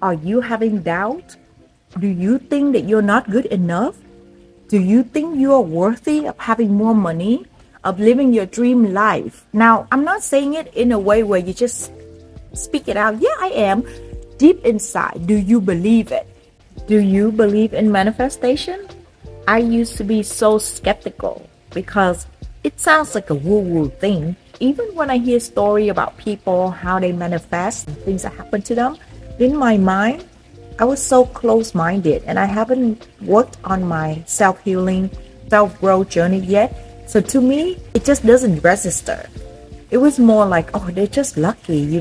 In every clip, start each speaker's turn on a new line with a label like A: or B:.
A: Are you having doubt? Do you think that you're not good enough? Do you think you are worthy of having more money, of living your dream life? Now, I'm not saying it in a way where you just speak it out. Yeah, I am. Deep inside, do you believe it? Do you believe in manifestation? I used to be so skeptical because it sounds like a woo-woo thing. Even when I hear story about people, how they manifest, things that happen to them, in my mind, I was so close-minded and I haven't worked on my self-healing, self-growth journey yet. So to me, it just doesn't register. It was more like, oh, they're just lucky.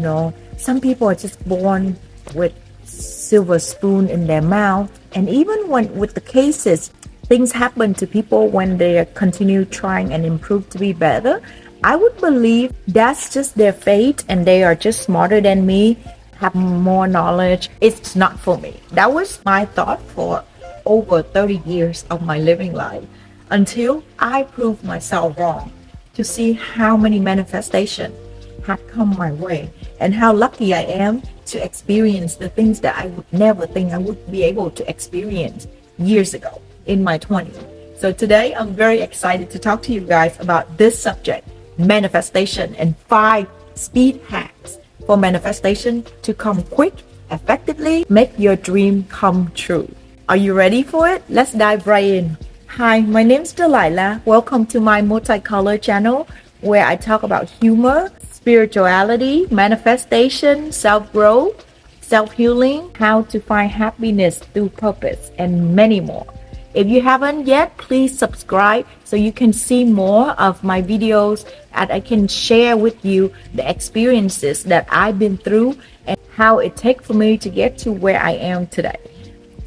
A: Some people are just born with silver spoon in their mouth. And even when with the cases, things happen to people when they continue trying and improve to be better, I would believe that's just their fate and they are just smarter than me, have more knowledge. It's not for me. That was my thought for over 30 years of my living life until I proved myself wrong, to see how many manifestations have come my way and how lucky I am to experience the things that I would never think I would be able to experience years ago in my 20s. So today I'm very excited to talk to you guys about this subject, manifestation, and 5 speed hacks for manifestation to come quick, effectively, make your dream come true. Are you ready for it? Let's dive right in. Hi, my name's Delilah. Welcome to my multicolor channel where I talk about humor, spirituality, manifestation, self-growth, self-healing, how to find happiness through purpose, and many more. If you haven't yet, please subscribe so you can see more of my videos and I can share with you the experiences that I've been through and how it takes for me to get to where I am today.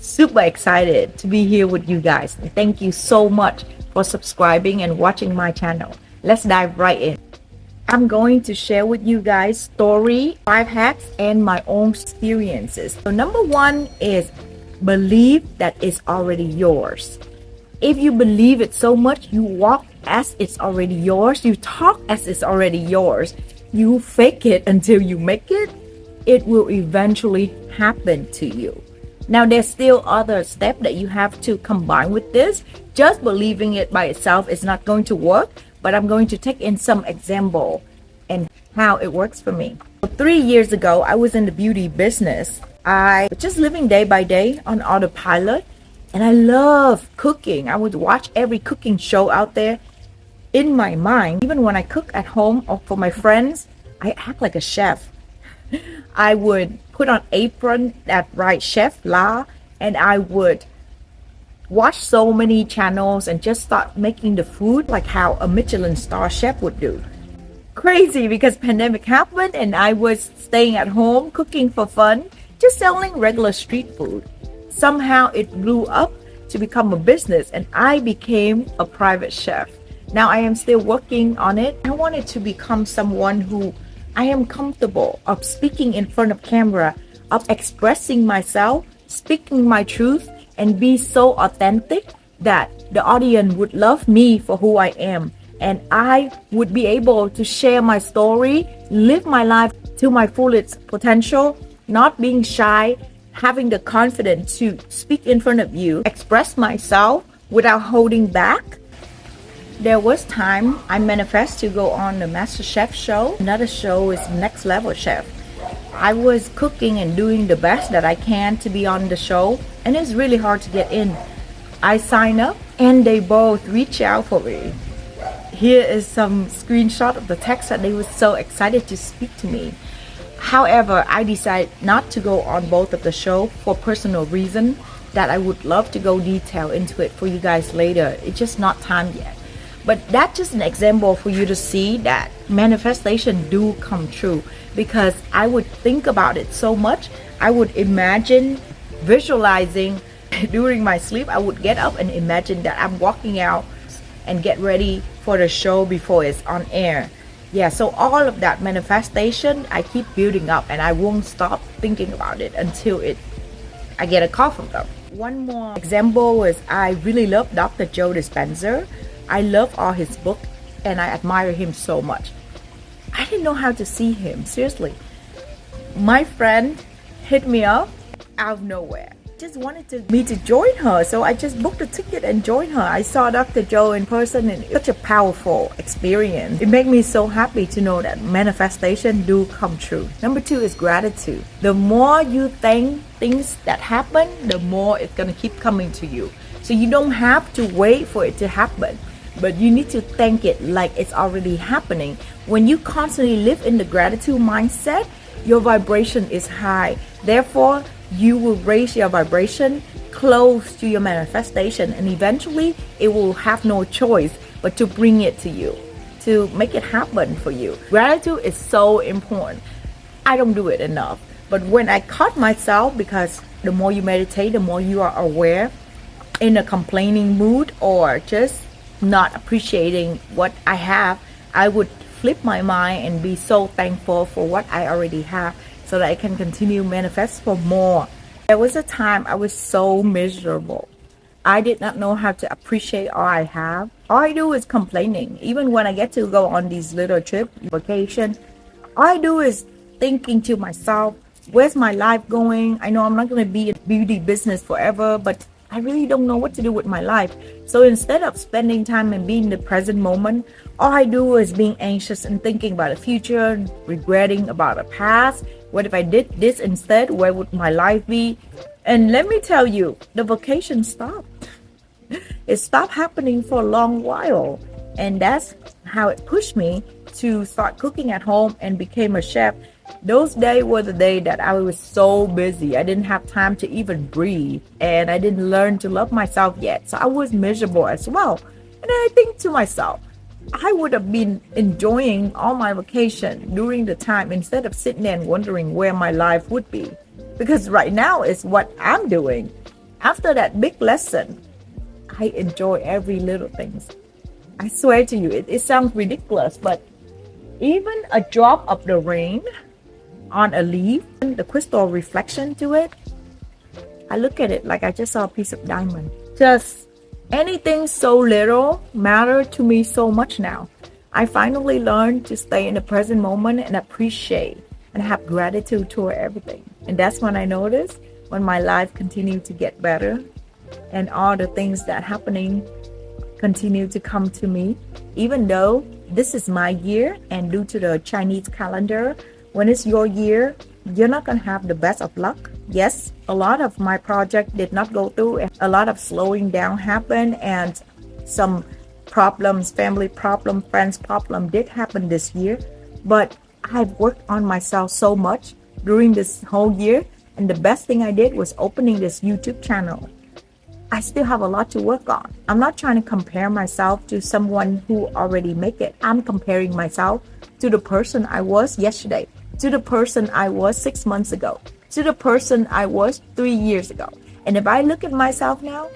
A: Super excited to be here with you guys. And thank you so much for subscribing and watching my channel. Let's dive right in. I'm going to share with you guys story, 5 hacks, and my own experiences. So number 1 is believe that it's already yours. If you believe it so much, you walk as it's already yours, you talk as it's already yours, you fake it until you make it, it will eventually happen to you. Now there's still other steps that you have to combine with this. Just believing it by itself is not going to work, but I'm going to take in some example and how it works for me. 3 years ago, I was in the beauty business. I was just living day by day on autopilot, and I love cooking. I would watch every cooking show out there. In my mind, even when I cook at home or for my friends, I act like a chef. I would put on apron that write chef la, and I would watch so many channels and just start making the food like how a Michelin star chef would do. Crazy, because pandemic happened and I was staying at home cooking for fun, just selling regular street food. Somehow it blew up to become a business and I became a private chef. Now I am still working on it. I wanted to become someone who I am comfortable of speaking in front of camera, of expressing myself, speaking my truth, and be so authentic that the audience would love me for who I am. And I would be able to share my story, live my life to my fullest potential, not being shy, having the confidence to speak in front of you, express myself without holding back. There was time I manifest to go on the Master Chef show. Another show is Next Level Chef. I was cooking and doing the best that I can to be on the show, and it's really hard to get in. I signed up and they both reached out for me. Here is some screenshot of the text that they were so excited to speak to me. However, I decided not to go on both of the show for personal reason that I would love to go detail into it for you guys later. It's just not time yet. But that's just an example for you to see that manifestation do come true, because I would think about it so much. I would imagine, visualizing during my sleep. I would get up and imagine that I'm walking out and get ready for the show before it's on air. Yeah, so all of that manifestation, I keep building up and I won't stop thinking about it until I get a call from them. One more example is I really love Dr. Joe Dispenza. I love all his books and I admire him so much. I didn't know how to see him, seriously. My friend hit me up out of nowhere. Just wanted me to join her, so I just booked a ticket and joined her. I saw Dr. Joe in person, and it was such a powerful experience. It made me so happy to know that manifestation do come true. Number 2 is gratitude. The more you thank things that happen, the more it's gonna keep coming to you. So you don't have to wait for it to happen, but you need to thank it like it's already happening. When you constantly live in the gratitude mindset, your vibration is high. Therefore, you will raise your vibration close to your manifestation, and eventually it will have no choice but to bring it to you, to make it happen for you. Gratitude is so important. I don't do it enough, but when I caught myself, because the more you meditate, the more you are aware in a complaining mood or just not appreciating what I have, I would flip my mind and be so thankful for what I already have, so that I can continue manifest for more. There was a time I was so miserable. I did not know how to appreciate all I have. All I do is complaining. Even when I get to go on these little trip, vacation, all I do is thinking to myself, where's my life going? I know I'm not going to be in beauty business forever, but I really don't know what to do with my life. So instead of spending time and being in the present moment, all I do is being anxious and thinking about the future, regretting about the past. What if I did this instead? Where would my life be? And let me tell you, the vacation stopped. It stopped happening for a long while. And that's how it pushed me to start cooking at home and became a chef. Those days were the day that I was so busy. I didn't have time to even breathe, and I didn't learn to love myself yet. So I was miserable as well. And then I think to myself, I would have been enjoying all my vacation during the time instead of sitting there and wondering where my life would be. Because right now is what I'm doing. After that big lesson, I enjoy every little thing. I swear to you, it sounds ridiculous, but even a drop of the rain on a leaf, the crystal reflection to it, I look at it like I just saw a piece of diamond. Just anything so little matter to me so much now. I finally learned to stay in the present moment and appreciate and have gratitude toward everything. And that's when I noticed when my life continued to get better and all the things that happening continue to come to me, even though this is my year, and due to the Chinese calendar, when it's your year, you're not going to have the best of luck. Yes, a lot of my project did not go through. A lot of slowing down happened, and some problems, family problem, friends problem did happen this year. But I've worked on myself so much during this whole year, and the best thing I did was opening this YouTube channel. I still have a lot to work on. I'm not trying to compare myself to someone who already make it. I'm comparing myself to the person I was yesterday, to the person I was 6 months ago, to the person I was 3 years ago. And if I look at myself now,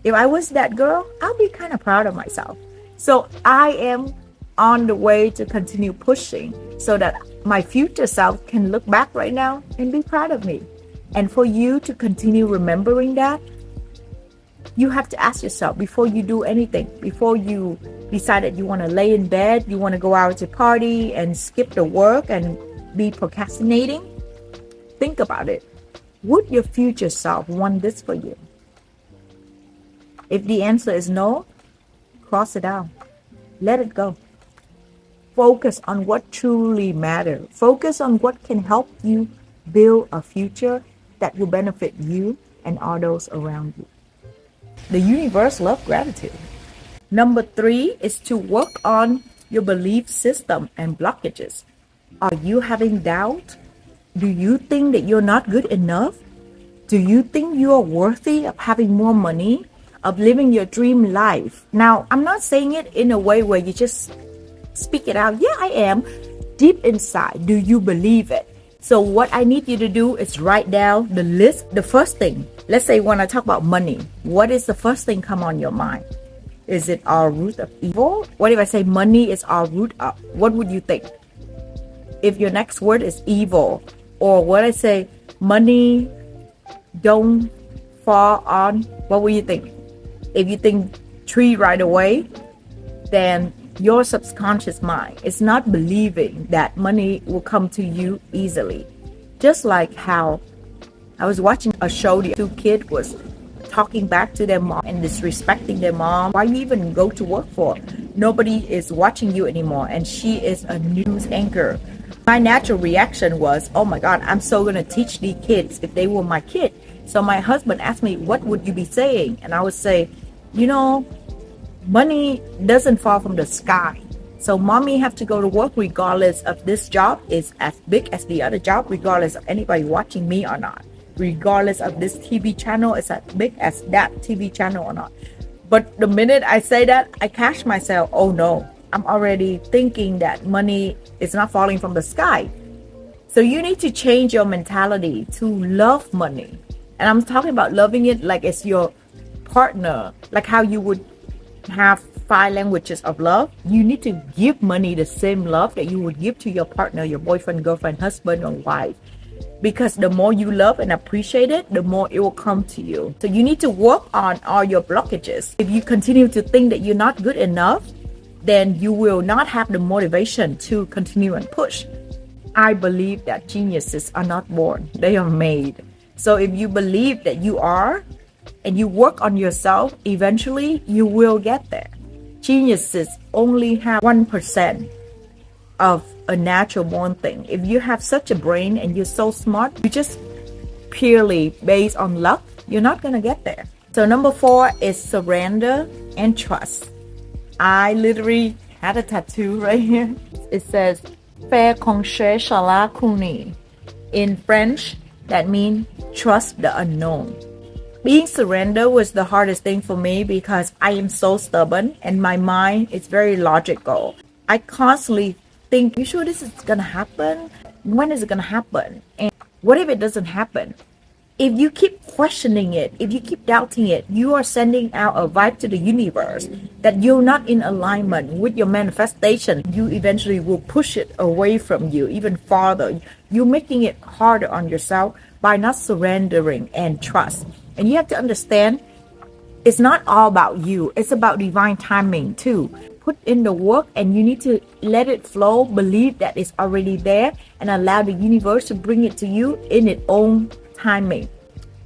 A: if I was that girl, I'll be kind of proud of myself. So I am on the way to continue pushing so that my future self can look back right now and be proud of me. And for you to continue remembering that, you have to ask yourself before you do anything, before you decide that you want to lay in bed, you want to go out to party and skip the work and be procrastinating, think about it. Would your future self want this for you? If the answer is no, cross it out. Let it go. Focus on what truly matters. Focus on what can help you build a future that will benefit you and all those around you. The universe loves gratitude. Number 3 is to work on your belief system and blockages. Are you having doubt? Do you think that you're not good enough? Do you think you are worthy of having more money, of living your dream life? Now, I'm not saying it in a way where you just speak it out. Yeah, I am. Deep inside, do you believe it? So what I need you to do is write down the list. The first thing, let's say when I talk about money, what is the first thing come on your mind? Is it our root of evil? What if I say money is our root of? What would you think? If your next word is evil, or what I say, money don't fall on, what will you think? If you think tree right away, then your subconscious mind is not believing that money will come to you easily. Just like how I was watching a show, the two kid was talking back to their mom and disrespecting their mom. Why you even go to work for? Nobody is watching you anymore, and she is a news anchor. My natural reaction was, oh my God, I'm so gonna teach these kids if they were my kid. So my husband asked me, what would you be saying? And I would say, you know, money doesn't fall from the sky. So mommy have to go to work regardless of this job is as big as the other job, regardless of anybody watching me or not, regardless of this TV channel is as big as that TV channel or not. But the minute I say that, I catch myself, oh no, I'm already thinking that money is not falling from the sky. So you need to change your mentality to love money. And I'm talking about loving it like it's your partner, like how you would have 5 languages of love. You need to give money the same love that you would give to your partner, your boyfriend, girlfriend, husband, or wife. Because the more you love and appreciate it, the more it will come to you. So you need to work on all your blockages. If you continue to think that you're not good enough, then you will not have the motivation to continue and push. I believe that geniuses are not born, they are made. So if you believe that you are, and you work on yourself, eventually you will get there. Geniuses only have 1% of a natural born thing. If you have such a brain and you're so smart, you just purely based on luck, you're not gonna get there. So number 4 is surrender and trust. I literally had a tattoo right here. It says "Faire confiance à l'inconnu." In French, that means trust the unknown. Being surrender was the hardest thing for me because I am so stubborn and my mind is very logical. I constantly think, you sure this is gonna happen? When is it gonna happen? And what if it doesn't happen? If you keep questioning it, if you keep doubting it, you are sending out a vibe to the universe that you're not in alignment with your manifestation. You eventually will push it away from you even farther. You're making it harder on yourself by not surrendering and trust. And you have to understand, it's not all about you. It's about divine timing too. Put in the work and you need to let it flow. Believe that it's already there and allow the universe to bring it to you in its own timing.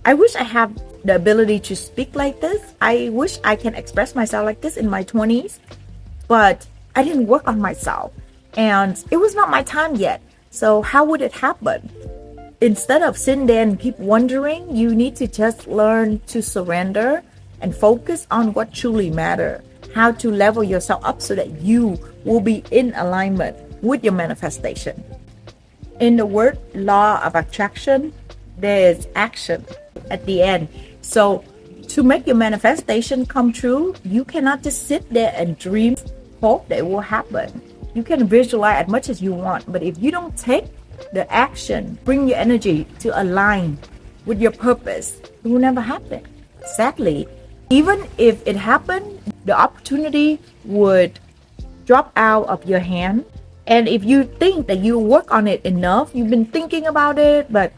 A: I wish I have the ability to speak like this. I wish I can express myself like this in my 20s, but I didn't work on myself and it was not my time yet. So how would it happen? Instead of sitting there and keep wondering, you need to just learn to surrender and focus on what truly matters. How to level yourself up so that you will be in alignment with your manifestation. In the word law of attraction, there is action at the end. So to make your manifestation come true, you cannot just sit there and dream, hope that it will happen. You can visualize as much as you want, but if you don't take the action, bring your energy to align with your purpose, it will never happen. Sadly, even if it happened, the opportunity would drop out of your hand. And if you think that you work on it enough, you've been thinking about it, but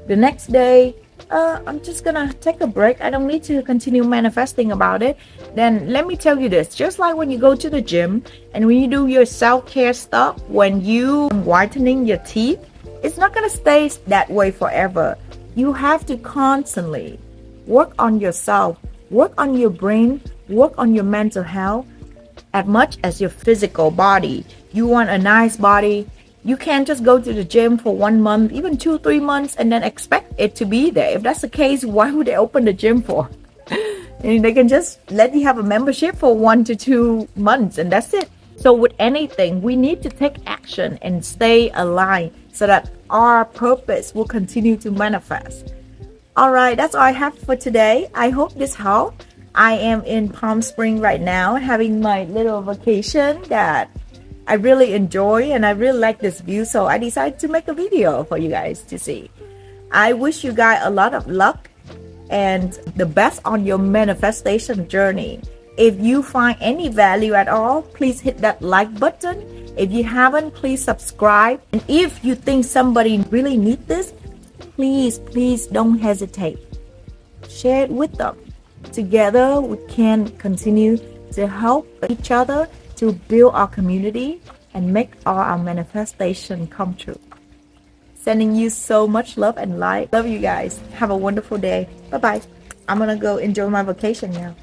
A: the next day, I'm just gonna take a break, I don't need to continue manifesting about it, then let me tell you this, just like when you go to the gym and when you do your self-care stuff, when you whitening your teeth, it's not gonna stay that way forever. You have to constantly work on yourself, work on your brain, work on your mental health as much as your physical body. You want a nice body, you can't just go to the gym for 1 month, even 2-3 months, and then expect it to be there. If that's the case, why would they open the gym for? And they can just let you have a membership for 1 to 2 months, and that's it. So with anything, we need to take action and stay aligned so that our purpose will continue to manifest. All right, that's all I have for today. I hope this helped. I am in Palm Springs right now, having my little vacation that I really enjoy, and I really like this view, so I decided to make a video for you guys to see. I wish you guys a lot of luck and the best on your manifestation journey. If you find any value at all, please hit that like button. If you haven't, please subscribe. And if you think somebody really needs this, please don't hesitate. Share it with them. Together, we can continue to help each other to build our community and make all our manifestation come true. Sending you so much love and light. Love you guys. Have a wonderful day. Bye bye. I'm gonna go enjoy my vacation now.